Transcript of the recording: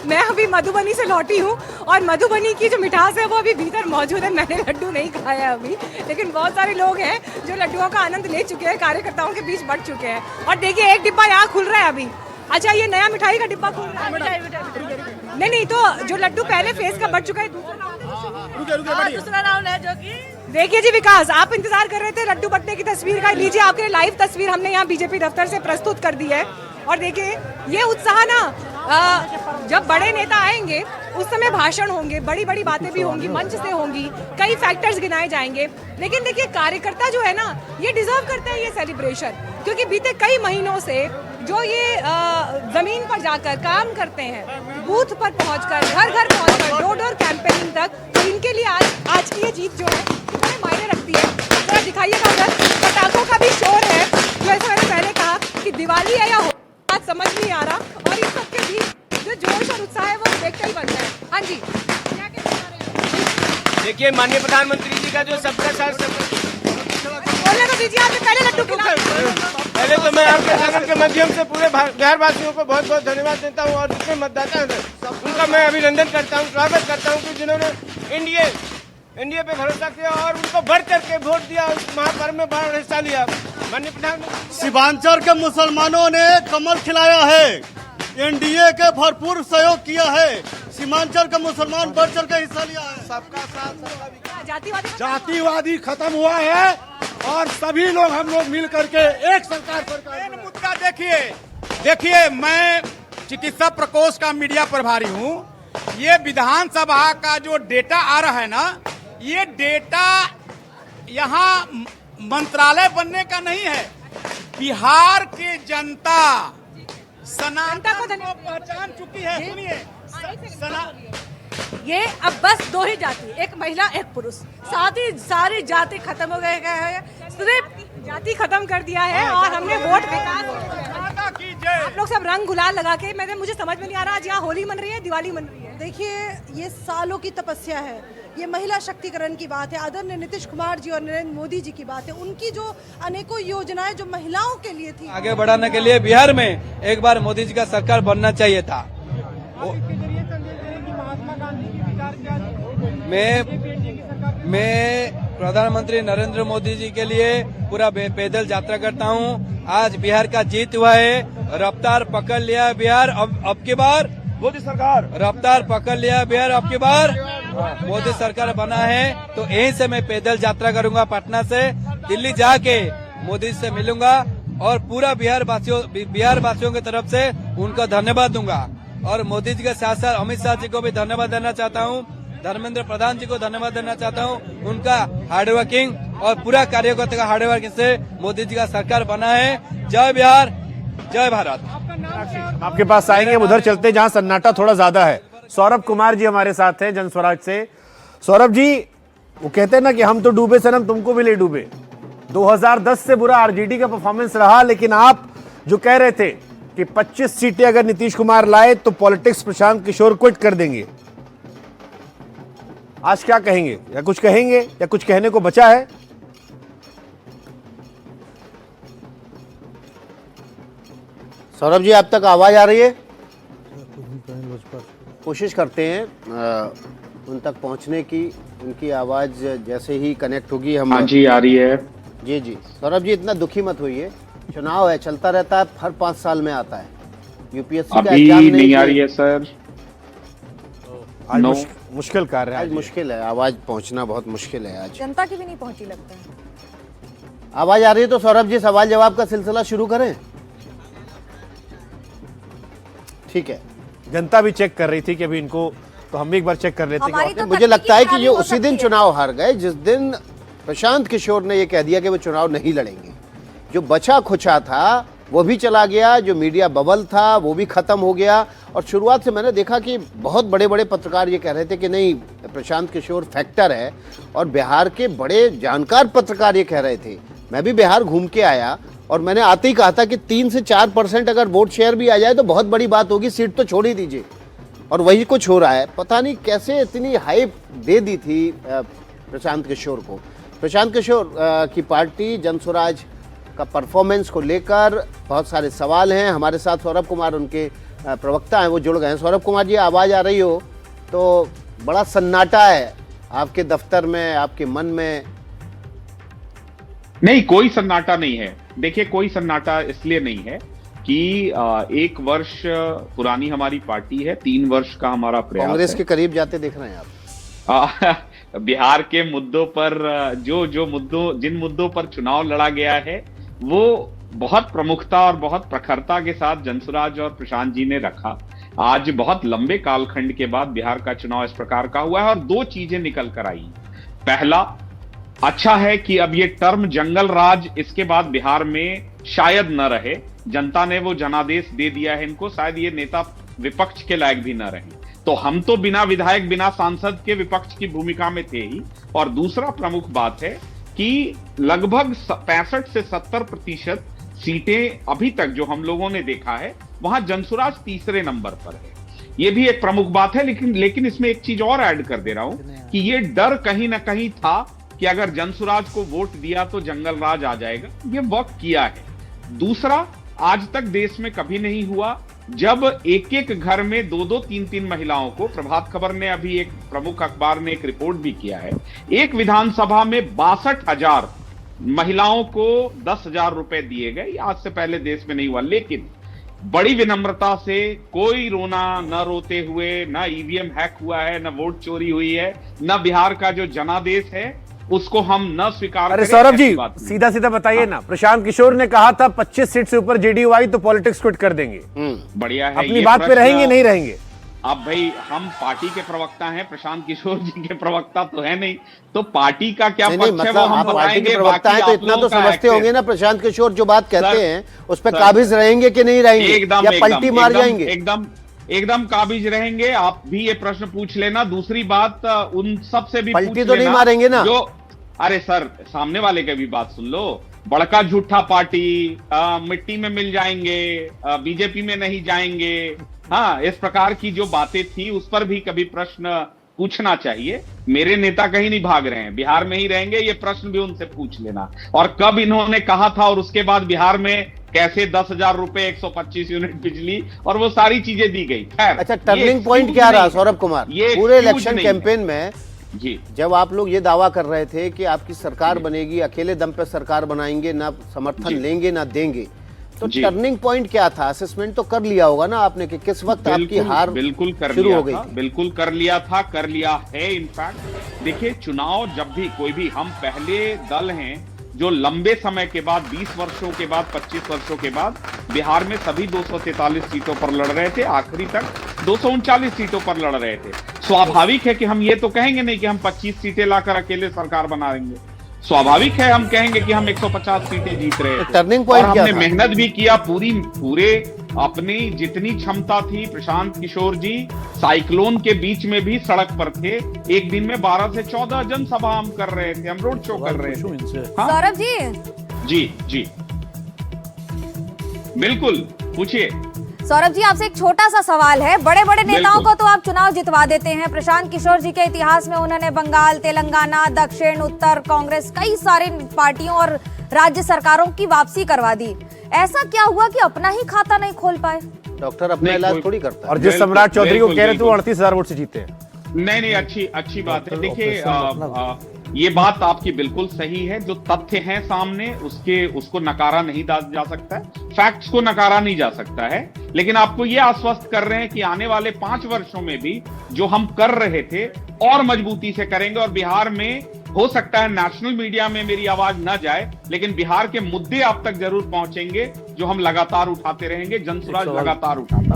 मैं अभी मधुबनी से लौटी हूँ और मधुबनी की जो मिठास है वो अभी भीतर मौजूद है। मैंने लड्डू नहीं खाया है अभी, लेकिन बहुत सारे लोग हैं जो लड्डुओं का आनंद ले चुके हैं, कार्यकर्ताओं के बीच बढ़ चुके हैं। और देखिए एक डिब्बा यहाँ खुल रहा है अभी। अच्छा, ये नया मिठाई का डिब्बा खुल रहा है। नहीं, तो जो लड्डू पहले फेज का बढ़ चुका है, दूसरा राउंड है जो कि देखिए जी विकास, आप इंतजार कर रहे थे लड्डू बंटने की तस्वीर का, लीजिए आपके लिए लाइव तस्वीर हमने यहाँ बीजेपी दफ्तर से प्रस्तुत कर दी है। और देखिए ये उत्साह ना, जब बड़े नेता आएंगे उस समय भाषण होंगे, बड़ी बड़ी बातें भी होंगी, मंच से होंगी, कई फैक्टर्स गिनाए जाएंगे, लेकिन देखिए कार्यकर्ता जो है ना, ये डिजर्व करते हैं ये सेलिब्रेशन, क्योंकि बीते कई महीनों से जो ये जमीन पर जाकर काम करते हैं, बूथ पर पहुंचकर, घर घर पहुंचकर, डोर डोर कैंपेनिंग तक, तो इनके लिए आज की ये जीत जो है बड़े मायने रखती है। जरा दिखाइएगा उधर पटाखों का भी शोर है, जैसे मैंने पहले कहा कि दिवाली है या बात समझ नहीं आ रहा, और इस सबके बीच जो जोश और उत्साह है वो देखकर ही बनता है। हाँ जी, क्या कहना चाह रहे हैं? देखिए माननीय प्रधानमंत्री जी का जो सबका साथ बोलने तो दीजिए, आपने पहले लड्डू खिलाया। पहले तो मैं आपके चैनल के माध्यम से पूरे बिहार वासियों को बहुत बहुत धन्यवाद देता हूँ, और जितने मतदाता हैं उनका मैं अभिनंदन करता हूँ, स्वागत करता हूँ कि जिन्होंने एनडीए पे भरोसा किया और उनको बढ़ करके वोट दिया, उस महापर्व में बड़ा हिस्सा लिया। माननीय प्रधानमंत्री, सीमांचल के मुसलमानों ने कमल खिलाया है, एनडीए के भरपूर सहयोग किया है, सीमांचल के मुसलमान बढ़ चढ़ के हिस्सा लिया है। सबका साथ सबका विकास, जातिवादी खत्म हुआ है और सभी लोग हम लोग मिल करके एक सरकार मुद्दा देखिए, मैं चिकित्सा प्रकोष्ठ का मीडिया प्रभारी हूँ। ये विधानसभा का जो डेटा आ रहा है ना, ये डेटा यहाँ मंत्रालय बनने का नहीं है, बिहार की जनता सनातन को पहचान चुकी है। सुनिए, ये अब बस दो ही जाति, एक महिला एक पुरुष, साथ ही सारी जाति खत्म हो गए हैं, सिर्फ जाति खत्म कर दिया है और हमने वोट विकास। आप लोग सब रंग गुलाल लगा के, मुझे समझ में नहीं आ रहा आज यहाँ होली मन रही है, दिवाली मन रही है। देखिए, ये सालों की तपस्या है, ये महिला शक्तिकरण की बात है, आदरणीय नीतीश कुमार जी और नरेंद्र मोदी जी की बात है, उनकी जो अनेकों योजनाएं जो महिलाओं के लिए थी, आगे बढ़ाने के लिए बिहार में एक बार मोदी जी का सरकार बनना चाहिए था। मैं प्रधानमंत्री नरेंद्र मोदी जी के लिए पूरा पैदल यात्रा करता हूँ। आज बिहार का जीत हुआ है, रफ्तार पकड़ लिया बिहार, अब की बार मोदी सरकार रफ्तार पकड़ लिया बिहार, अब की बार मोदी सरकार बना है। तो यहीं से मैं पैदल यात्रा करूंगा, पटना से दिल्ली जाके मोदी से मिलूंगा और पूरा बिहार वासियों की तरफ से उनको धन्यवाद दूंगा। और मोदी जी के साथ साथ अमित शाह जी को भी धन्यवाद देना चाहता हूँ, धर्मेंद्र प्रधान जी को धन्यवाद देना चाहता हूँ। उनका हार्डवर्किंग और पूरा कार्यकर्ता का हार्डवर्किंग से मोदी जी का सरकार बना है। जय बिहार, जय भारत। आपके पास आएंगे, उधर चलते हैं जहां सन्नाटा थोड़ा ज्यादा है। सौरभ कुमार जी हमारे साथ हैं जन स्वराज से। सौरभ जी, वो कहते हैं ना कि हम तो डूबे सनम, तुमको भी ले डूबे। 2010 से बुरा आरजेडी का परफॉर्मेंस रहा, लेकिन आप जो कह रहे थे कि 25 सीटें अगर नीतीश कुमार लाए तो पॉलिटिक्स प्रशांत किशोर क्विट कर देंगे, आज क्या कहेंगे, या कुछ कहेंगे या कुछ कहने को बचा है? सौरभ जी, आप तक आवाज आ रही है? कोशिश करते हैं उन तक पहुंचने की, उनकी आवाज जैसे ही कनेक्ट होगी हम। हाँ जी, आ रही है। जी जी। सौरभ जी, इतना दुखी मत होइए, चुनाव है, चलता रहता है, हर 5 साल में आता है। यूपीएससी का एग्जाम नहीं आ रही है सर। आज मुश्किल कार्य है, आज मुश्किल है, आवाज पहुंचना बहुत मुश्किल है आज। जनता की भी नहीं पहुंची लगता है। आवाज आ रही है तो सौरभ जी सवाल जवाब का सिलसिला शुरू करें। ठीक है। जनता भी चेक कर रही थी कि अभी इनको, तो हम भी एक बार चेक कर लेते हैं। तो मुझे लगता है कि ये उसी दिन चुनाव हार गए जिस दिन प्रशांत किशोर ने ये कह दिया कि वो चुनाव नहीं लड़ेंगे। जो बचा खुचा था वो भी चला गया, जो मीडिया बबल था वो भी खत्म हो गया। और शुरुआत से मैंने देखा कि बहुत बड़े बड़े पत्रकार ये कह रहे थे कि नहीं, प्रशांत किशोर फैक्टर है, और बिहार के बड़े जानकार पत्रकार ये कह रहे थे। मैं भी बिहार घूम के आया और मैंने आते ही कहा था कि 3 से 4% अगर वोट शेयर भी आ जाए तो बहुत बड़ी बात होगी, सीट तो छोड़ ही दीजिए। और वही कुछ हो रहा है। पता नहीं कैसे इतनी हाइप दे दी थी प्रशांत किशोर को। प्रशांत किशोर की पार्टी जन स्वराज का परफॉर्मेंस को लेकर बहुत सारे सवाल हैं। हमारे साथ सौरभ कुमार उनके प्रवक्ता हैं वो जुड़ गए हैं। सौरभ कुमार जी, आवाज़ आ रही हो तो बड़ा सन्नाटा है आपके दफ्तर में, आपके मन में। नहीं, कोई सन्नाटा नहीं है। देखिए, कोई सन्नाटा इसलिए नहीं है कि 1 वर्ष पुरानी हमारी पार्टी है, 3 वर्ष का हमारा प्रयास कांग्रेस है। के करीब जाते दिख रहे हैं आप। बिहार के मुद्दों पर जिन मुद्दों पर चुनाव लड़ा गया है वो बहुत प्रमुखता और बहुत प्रखरता के साथ जनसुराज और प्रशांत जी ने रखा। आज बहुत लंबे कालखंड के बाद बिहार का चुनाव इस प्रकार का हुआ है और 2 चीजें निकल कर आई। पहला, अच्छा है कि अब ये टर्म जंगल राज इसके बाद बिहार में शायद न रहे। जनता ने वो जनादेश दे दिया है इनको, शायद ये नेता विपक्ष के लायक भी न रहे। तो हम तो बिना विधायक बिना सांसद के विपक्ष की भूमिका में थे ही। और दूसरा प्रमुख बात है कि लगभग 65 से 70% सीटें अभी तक जो हम लोगों ने देखा है वहां जनसुराज तीसरे नंबर पर है। ये भी एक प्रमुख बात है। लेकिन इसमें एक चीज और ऐड कर दे रहा हूं कि ये डर कहीं ना कहीं था कि अगर जनसुराज को वोट दिया तो जंगल राज आ जाएगा। ये वर्क किया है। दूसरा, आज तक देश में कभी नहीं हुआ जब एक घर में 2-2, 3-3 महिलाओं को, प्रभात खबर ने अभी एक प्रमुख अखबार ने एक रिपोर्ट भी किया है, एक विधानसभा में 62,000 महिलाओं को 10,000 रुपए दिए गए। आज से पहले देश में नहीं हुआ। लेकिन बड़ी विनम्रता से, कोई रोना न रोते हुए, न ईवीएम हैक हुआ है, न वोट चोरी हुई है, न बिहार का जो जनादेश है उसको हम न स्वीकार अरे करें। सौरभ जी, सीधा सीधा बताइए ना, प्रशांत किशोर ने कहा था 25 सीट से ऊपर जेडीयू आई तो पॉलिटिक्स क्विट कर देंगे। बढ़िया है। अपनी बात पे रहेंगे नहीं रहेंगे? अब भाई, हम पार्टी के प्रवक्ता हैं, प्रशांत किशोर जी के प्रवक्ता तो है नहीं, तो पार्टी का क्या पक्ष है वो हम आप पार्टी बताएंगे। के प्रवक्ता हैं तो इतना तो समझते होंगे ना, प्रशांत किशोर जो बात कहते हैं उस पर काबिज रहेंगे कि नहीं रहेंगे, या पलटी मार जाएंगे? एकदम काबिज रहेंगे। आप भी ये प्रश्न पूछ लेना। दूसरी बात, उन सब से भी पलटी तो नहीं मारेंगे ना? जो, अरे सर, सामने वाले की भी बात सुन लो। बड़का झूठा पार्टी, मिट्टी में मिल जाएंगे, बीजेपी में नहीं जाएंगे, हाँ, इस प्रकार की जो बातें थी उस पर भी कभी प्रश्न पूछना चाहिए। मेरे नेता कहीं नहीं भाग रहे हैं, बिहार में ही रहेंगे, ये प्रश्न भी उनसे पूछ लेना। और कब इन्होंने कहा था और उसके बाद बिहार में कैसे 10,000 रुपए, 125 यूनिट बिजली और वो सारी चीजें दी गई। खैर, अच्छा, टर्निंग पॉइंट क्या रहा सौरभ कुमार पूरे इलेक्शन कैंपेन में? जी, जब आप लोग ये दावा कर रहे थे कि आपकी सरकार बनेगी, अकेले दम पे सरकार बनाएंगे, ना समर्थन लेंगे ना देंगे, तो टर्निंग पॉइंट क्या था? असेसमेंट तो कर लिया होगा ना आपने कि किस वक्त आपकी हार बिल्कुल कर शुरू लिया हो गई था, थी? बिल्कुल कर लिया था, कर लिया है। इनफैक्ट देखिए, चुनाव जब भी कोई भी, हम पहले दल हैं जो लंबे समय के बाद, 20 वर्षों के बाद, 25 वर्षों के बाद बिहार में सभी 243 सीटों पर लड़ रहे थे, आखिरी तक 239 सीटों पर लड़ रहे थे। स्वाभाविक है कि हम ये तो कहेंगे नहीं कि हम 25 सीटें लाकर अकेले सरकार बना देंगे। स्वाभाविक है हम कहेंगे कि हम 150 सीटें जीत रहे थे। टर्निंग पॉइंट क्या हमने था? मेहनत भी किया, पूरे अपनी जितनी क्षमता थी। प्रशांत किशोर जी साइक्लोन के बीच में भी सड़क पर थे। एक दिन में 12 से 14 जनसभा हम कर रहे थे, हम रोड शो कर रहे थे। हाँ? सौरभ जी, जी, बिल्कुल, पूछिए। सौरभ जी, आपसे एक छोटा सा सवाल है। बड़े बड़े नेताओं को तो आप चुनाव जितवा देते हैं। प्रशांत किशोर जी के इतिहास में उन्होंने बंगाल, तेलंगाना, दक्षिण, उत्तर, कांग्रेस, कई सारे पार्टियों और राज्य सरकारों की वापसी करवा दी। ऐसा क्या हुआ कि अपना ही खाता नहीं खोल पाए? डॉक्टर अपना इलाज थोड़ी करता है। और जिस सम्राट चौधरी को कह रहे थे वो 38,000 वोट से जीते हैं। नहीं, अच्छी बात है। देखिए, ये बात आपकी बिल्कुल सही है। जो तथ्य हैं सामने उसको नकारा नहीं जा सकता है, फैक्ट्स को नकारा नहीं जा सकता है। लेकिन आपको ये आश्वस्त कर रहे हैं कि आने वाले 5 वर्षों में भी जो हम कर रहे थे और मजबूती से करेंगे। और बिहार में हो सकता है नेशनल मीडिया में मेरी आवाज ना जाए, लेकिन बिहार के मुद्दे आप तक जरूर पहुंचेंगे जो हम लगातार उठाते रहेंगे, जनसुराज लगातार उठाता है।